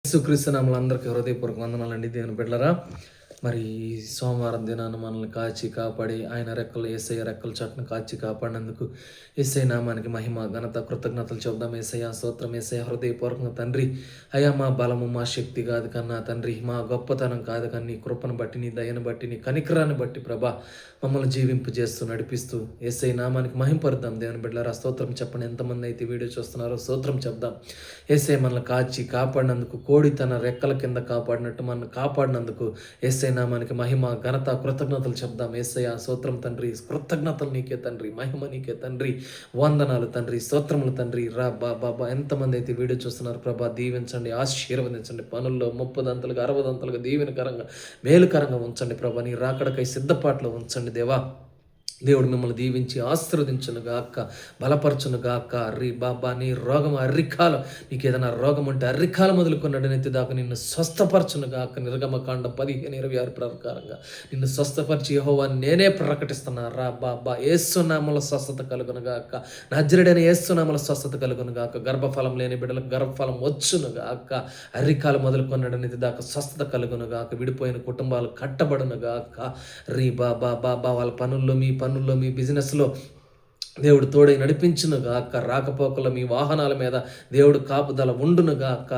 యేసుక్రీస్తు నామములో అందరికీ హృదయపూర్వక వందనాలండి. దేవుని బిడ్డలారా, మరి సోమవారం దినాన మనల్ని కాచి కాపాడి ఆయన రెక్కలు యేసయ్య రెక్కల చాటును కాచి కాపాడినందుకు యేసయ్య నామానికి మహిమ ఘనత కృతజ్ఞతలు చెబుదాం. యేసయ్య స్తోత్రం. యేసయ్య హృదయపూర్వకంగా తండ్రి, అయ్యా మా బలము మా శక్తి కాదు కన్నా తండ్రి, మా గొప్పతనం కాదు కానీ నీ కృపను బట్టి నీ దయను బట్టి నీ కనికరాన్ని బట్టి ప్రభా మమ్మల్ని జీవింపు చేస్తూ నడిపిస్తూ యేసయ్య నామానికి మహింపరుద్దాం. దేవుని బిడ్డలారా స్తోత్రం చెప్పండి. ఎంతమంది అయితే వీడియో చూస్తున్నారో స్తోత్రం చెప్దాం. యేసయ్య మనల్ని కాచి కాపాడినందుకు, కోడి తన రెక్కల కింద కాపాడినట్టు మనల్ని కాపాడినందుకు యేసయ్య నామానికి మహిమ ఘనత కృతజ్ఞతలు చెప్దాం. యేసయ్య స్తోత్రం తండ్రి, కృతజ్ఞతలు నీకే తండ్రి, మహిమ నీకే తండ్రి, వందనాలు తండ్రి, స్తోత్రములు తండ్రి. రా బాబా ఎంతమంది అయితే వీడియో చూస్తున్నారు ప్రభా దీవించండి, ఆశీర్వదించండి. పనుల్లో 30 60 దీవెనకరంగా మేలుకరంగా ఉంచండి ప్రభా. నీ రాకడకై సిద్ధపాట్లో ఉంచండి దేవా. దేవుడు మిమ్మల్ని దీవించి ఆశీర్వదించునుగాక, బలపరచునుగాక. బాబా నీ రోగం అర్రికాలం, నీకు ఏదైనా రోగం ఉంటే అర్రికాల మొదలుకున్నాడు నెత్తి దాకా నిన్ను స్వస్థపరచునుగాక. నిర్గమకాండం 15:26 ప్రకారంగా నిన్ను స్వస్థపరిచి యెహోవా నేనే ప్రకటిస్తున్నా. బాబా యేసునామములో స్వస్థత కలుగునుగాక, నజరేయుడైన యేసునామములో స్వస్థత కలుగునుగాక. గర్భఫలం లేని బిడ్డలకు గర్భఫలం వచ్చునుగాక. అర్రికాలు మొదలుకున్నాడు నెత్తి దాకా స్వస్థత కలుగునుగాక. విడిపోయిన కుటుంబాలు కట్టబడునుగాక. బాబా వాళ్ళ పనుల్లో మీ బిజినెస్లో దేవుడు తోడై నడిపించునుగాక. రాకపోకల మీ వాహనాల మీద దేవుడు కాపుదల ఉండునుగాక.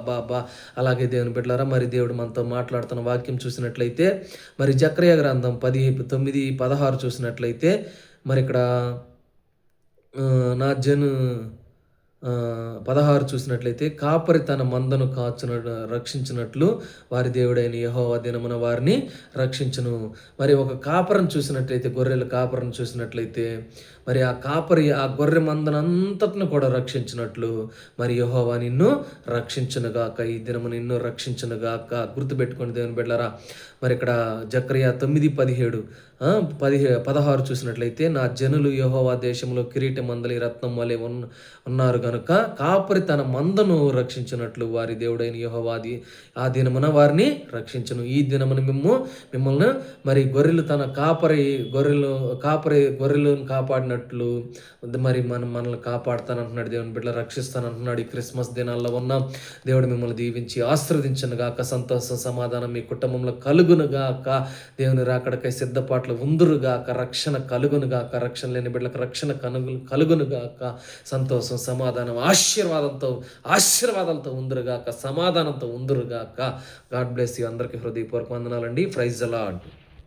బాబా అలాగే దేవుని బిడ్డలారా, మరి దేవుడు మనతో మాట్లాడుతున్న వాక్యం చూసినట్లయితే, మరి జకర్యా గ్రంథం 9:16 చూసినట్లయితే, మరి ఇక్కడ 16 చూసినట్లయితే, కాపరి తన మందను రక్షించినట్లు వారి దేవుడైన యెహోవా దినమున వారిని రక్షించును. మరి ఒక కాపరిని చూసినట్లయితే, గొర్రెల కాపరిని చూసినట్లయితే, మరి ఆ కాపరి ఆ గొర్రె మందనంతటిని కూడా రక్షించినట్లు మరి యెహోవా నిన్ను రక్షించునుగాక. ఈ దినము నిన్ను రక్షించునుగాక. గుర్తుపెట్టుకోండి దేవుని బిడ్డలారా. మరి ఇక్కడ జకర్యా 9:16 చూసినట్లయితే, నా జనులు యెహోవా దేశంలో కిరీట మందలి రత్నం వలె ఉన్నారు గనుక కాపరి తన మందను రక్షించినట్లు వారి దేవుడైన యెహోవాది ఆ దినమున వారిని రక్షించును. ఈ దినమున మిమ్మల్ని మరి గొర్రెలను కాపాడినట్లు మరి మనల్ని కాపాడుతానంటున్నాడు దేవుని బిడ్డ, రక్షిస్తానంటున్నాడు. ఈ క్రిస్మస్ దినాల్లో ఉన్నాం. దేవుడు మిమ్మల్ని దీవించి ఆశీర్వదించునుగాక. సంతోషం సమాధానం మీ కుటుంబంలో కలుగునుగాక. దేవుని రాకడకై సిద్ధపాట్లు ఉందురుగాక. రక్షణ కలుగునుగాక. రక్షణ లేని బిడ్డలకు రక్షణ కలుగునుగాక. సంతోషం సమాధానం ఆశీర్వాదాలతో ఉందురుగాక. సమాధానంతో ఉందురుగాక. God bless you. అందరికీ హృదయపూర్వక వందనాలండి. Praise the lord.